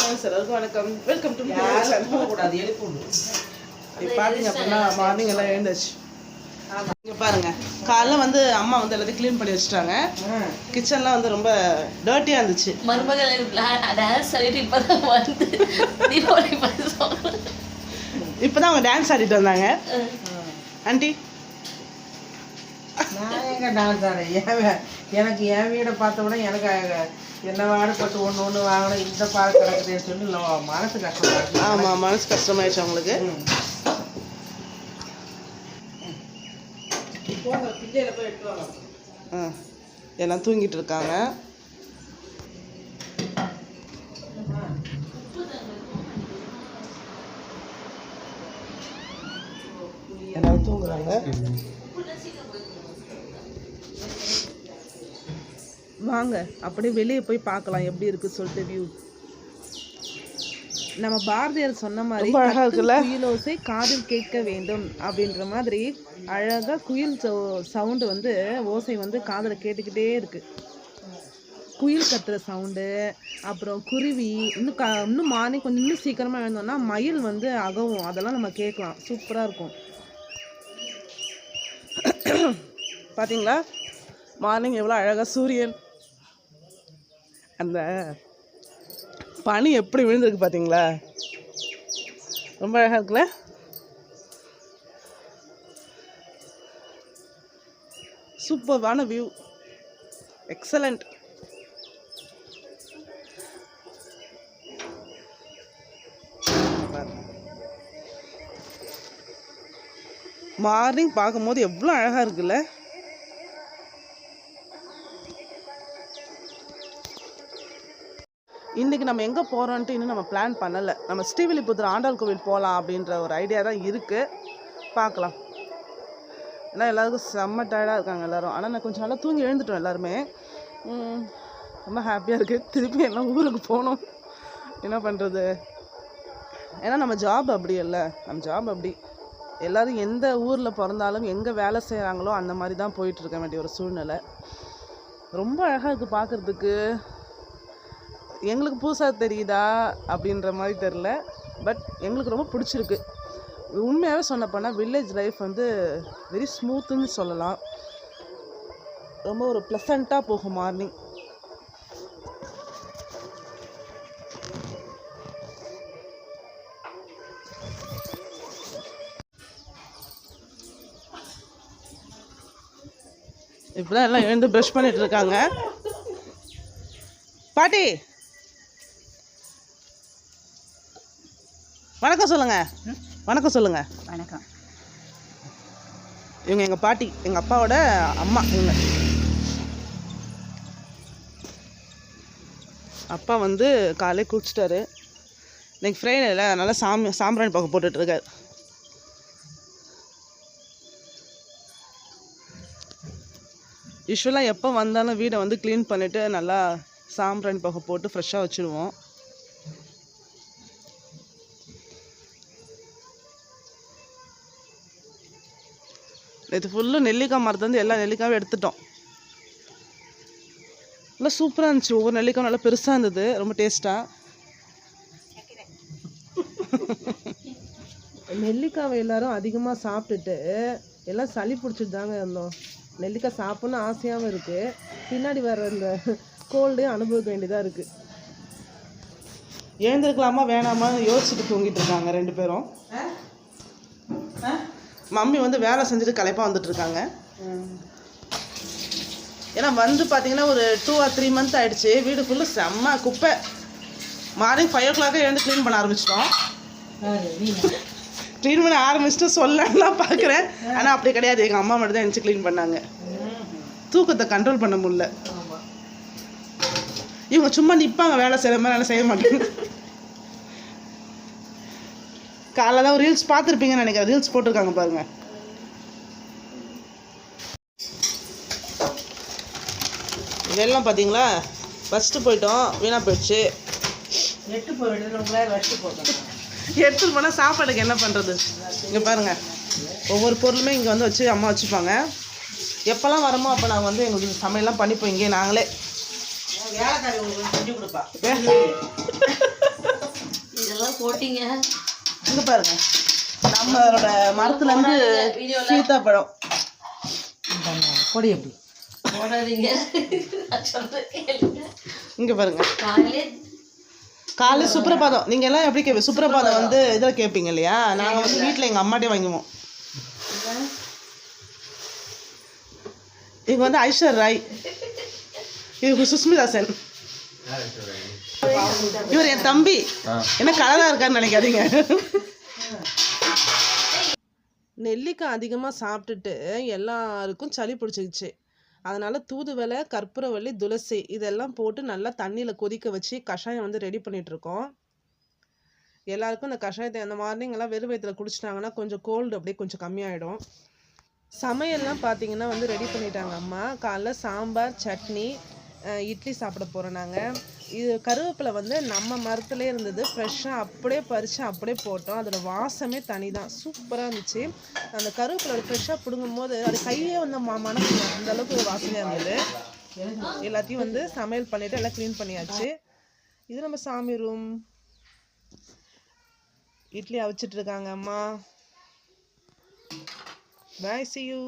வணக்கம், welcome to பார்த்தீங்க அப்படின்னா மார்னிங் எல்லாம் எழுந்துச்சு. இங்கே பாருங்க, காலைல வந்து அம்மா வந்து எல்லாத்தையும் க்ளீன் பண்ணி வச்சுட்டாங்க. கிச்சன்லாம் வந்து ரொம்ப டர்ட்டியாக இருந்துச்சு. இப்போதான் அவங்க டான்ஸ் ஆடிட்டு வந்தாங்க. ஆண்டி நான் எங்க டான்ஸ் ஆடுறேன்? எனக்கு என் வீடை பார்த்த உடனே எனக்கு என்ன வாடப்பட்டு ஒன்று வாங்கணும், இந்த பால் கிடக்குதுன்னு சொல்லி மனசு கஷ்டமாயிடுச்சு. ஆமாம், மனசு கஷ்டமாயிடுச்சு அவங்களுக்கு. போய் எடுத்து எல்லாம் தூங்கிட்டு இருக்காங்க. எல்லாரும் தூங்குறாங்க. வாங்க அப்படியே வெளியே போய் பார்க்கலாம் எப்படி இருக்கு சொல்லிட்டு வியூ. நம்ம பாரதியார் சொன்ன மாதிரி குயிலோசை காதில் கேட்க வேண்டும் அப்படின்ற மாதிரி அழகாக குயில் சவுண்டு வந்து ஓசை வந்து காதில் கேட்டுக்கிட்டே இருக்கு. குயில் கத்துற சவுண்டு, அப்புறம் குருவி, இன்னும் மார்னிங் கொஞ்சம் இன்னும் சீக்கிரமாக எழுந்தோம்னா மயில் வந்து அகவும், அதெல்லாம் நம்ம கேட்கலாம். சூப்பராக இருக்கும். பார்த்தீங்களா மார்னிங் எவ்வளோ அழகாக சூரியன், அந்த பனி எப்படி விழுந்திருக்கு பார்த்தீங்களா? ரொம்ப அழகாக இருக்குல்ல? சூப்பர்வான வியூ, எக்ஸலண்ட். மார்னிங் பார்க்கும்போது எவ்வளோ அழகாக இருக்குல்ல? இன்றைக்கி நம்ம எங்கே போகிறோன்ட்டு இன்னும் நம்ம பிளான் பண்ணலை. நம்ம ஸ்ரீவில்லிபுத்தூர் ஆண்டாள் கோவில் போகலாம் அப்படின்ற ஒரு ஐடியா தான் இருக்குது. பார்க்கலாம். ஏன்னா எல்லாருக்கும் செம்ம டயர்டாக இருக்காங்க எல்லோரும். ஆனால் நான் கொஞ்சம் நல்லா தூங்கி எழுந்துட்டோம் எல்லாருமே. ரொம்ப ஹாப்பியாக இருக்குது. திருப்பி எல்லாம் ஊருக்கு போகணும். என்ன பண்ணுறது? ஏன்னா நம்ம ஜாப் அப்படி இல்லை, நம்ம ஜாப் அப்படி எல்லோரும் எந்த ஊரில் பிறந்தாலும் எங்கே வேலை செய்கிறாங்களோ அந்த மாதிரி தான் போயிட்டுருக்க வேண்டிய ஒரு சூழ்நிலை. ரொம்ப அழகாக இருக்குது பார்க்குறதுக்கு. எங்களுக்கு புதுசாக தெரியுதா அப்படின்ற மாதிரி தெரில, பட் எங்களுக்கு ரொம்ப பிடிச்சிருக்கு. உண்மையாகவே சொன்னப்போனால் வில்லேஜ் லைஃப் வந்து வெரி ஸ்மூத்துன்னு சொல்லலாம். ரொம்ப ஒரு ப்ளசண்ட்டாக போகும் மார்னிங். இப்போதான் எல்லாம் எழுந்து ப்ரஷ் பண்ணிட்டு இருக்காங்க. பாட்டி வணக்கம் சொல்லுங்க. வணக்கம் சொல்லுங்க. வணக்கம். இவங்க எங்கள் பாட்டி, எங்கள் அப்பாவோட அம்மா. இவங்க அப்பா வந்து காலையில் குளிச்சிட்டாரு. இன்னைக்கு ஃப்ரைடேல அதனால் சாம்பிராணி பக்கம் போட்டுட்ருக்காரு. யூஸ்வலாக எப்போ வந்தாலும் வீடை வந்து க்ளீன் பண்ணிவிட்டு நல்லா சாம்பிராணி பக்கம் போட்டு ஃப்ரெஷ்ஷாக வச்சுருவோம். நேற்று ஃபுல்லும் நெல்லிக்காய் மரத்துலேருந்து எல்லா நெல்லிக்காயும் எடுத்துட்டோம். நல்லா சூப்பராக இருந்துச்சு. ஒவ்வொரு நெல்லிக்காயும் நல்லா பெருசாக இருந்தது, ரொம்ப டேஸ்ட்டாக. நெல்லிக்காவை எல்லோரும் அதிகமாக சாப்பிட்டுட்டு எல்லாம் சளி பிடிச்சிட்டு தாங்க இருந்தோம். நெல்லிக்காய் சாப்பிட்ணும் ஆசையாகவும் இருக்குது. பின்னாடி வர்ற இந்த கோல்டையும் அனுபவிக்க வேண்டியதாக இருக்குது. எழுந்திருக்கலாமா வேணாமா யோசிச்சுட்டு தூங்கிட்டு இருக்காங்க ரெண்டு பேரும். மம்மி வந்து வேலை செஞ்சுட்டு களைப்பாக வந்துட்டுருக்காங்க. ஏன்னா வந்து பார்த்தீங்கன்னா ஒரு 2 or 3 months ஆகிடுச்சு. வீடு ஃபுல்லு செம்ம குப்பை. மார்னிங் 5 o'clock எழுந்து க்ளீன் பண்ண ஆரம்பிச்சிட்டோம். க்ளீன் பண்ண ஆரம்பிச்சுட்டு சொல்லலாம் பார்க்குறேன். ஆனால் அப்படி கிடையாது, எங்கள் அம்மா மட்டும் தான் எழுந்து க்ளீன் பண்ணாங்க. தூக்கத்தை கண்ட்ரோல் பண்ண முடியல. இவங்க சும்மா நிற்பாங்க, வேலை செய்கிற மாதிரி வேலை செய்ய மாட்டேங்க. காலைல தான் ஒரு ரீல்ஸ் பார்த்துருப்பீங்கன்னு நினைக்கிறேன். ரீல்ஸ் போட்டிருக்காங்க பாருங்க. வெள்ளம் பார்த்தீங்களா? ஃபஸ்ட்டு போயிட்டோம், வீணாக போயிடுச்சு. எடுத்துட்டு போனால் சாப்பாடுக்கு என்ன பண்ணுறது? இங்கே பாருங்கள், ஒவ்வொரு பொருளுமே இங்கே வந்து வச்சு அம்மா வச்சுப்பாங்க. எப்போல்லாம் வரமோ அப்போ நாங்கள் வந்து எங்களுக்கு சமையல்லாம் பண்ணிப்போம் இங்கே நாங்களே. வேலைக்காரி உங்களுக்கு செஞ்சு கொடுப்பா. போட்டீங்க இங்க பாருங்க, நம்மளோட மரத்துல இருந்து சீத்தாப்பழம். பொடி எப்படி போடாதீங்க. நான் சொல்றேன் கேளுங்க. இங்க பாருங்க, காலையிலே காலைல சுப்ரபாதம். நீங்க எல்லாம் எப்படி கேட்பீங்க? சுப்ரபாதம் வந்து இதில் கேட்பீங்க இல்லையா? நாங்கள் வந்து வீட்டில் எங்கள் அம்மாட்டே வாங்குவோம். இவங்க வந்து ஐஸ்வர் ராய், இவங்க சுஸ்மிதா சென். இவர் என் தம்பி. என்ன கலராக இருக்கான்னு நினைக்காதீங்க. நெல்லிக்காய் அதிகமாக சாப்பிட்டுட்டு எல்லாருக்கும் சளி பிடிச்சிக்கிச்சு. அதனால் தூதுவளை, கற்பூரவள்ளி, துளசி இதெல்லாம் போட்டு நல்லா தண்ணியில் கொதிக்க வச்சு கஷாயம் வந்து ரெடி பண்ணிகிட்ருக்கோம். எல்லாருக்கும் இந்த கஷாயத்தை அந்த மார்னிங்கெல்லாம் வெறும் வயிற்றில் குடிச்சிட்டாங்கன்னா கொஞ்சம் கோல்டு அப்படியே கொஞ்சம் கம்மியாயிடும். சமையல்லாம் பார்த்தீங்கன்னா வந்து ரெடி பண்ணிட்டாங்க அம்மா. காலைல சாம்பார், சட்னி, இட்லி சாப்பிட போகிறோம் நாங்கள். இது கருவேப்பிலை வந்து நம்ம மரத்துலேயே இருந்தது, ஃப்ரெஷ்ஷாக அப்படியே பறித்து அப்படியே போட்டோம். அதோட வாசமே தனி தான், சூப்பராக இருந்துச்சு. அந்த கருவேப்பிலை ஃப்ரெஷ்ஷாக பிடுங்கும் போது அது கையே வந்து மணக்கும், அந்த அளவுக்கு ஒரு வாசனையாக இருந்தது. எல்லாத்தையும் வந்து சமையல் பண்ணிவிட்டு எல்லாம் க்ளீன் பண்ணியாச்சு. இது நம்ம சாமி ரூம். இட்லி அவிச்சிட்டு இருக்காங்க அம்மா. Bye, see you.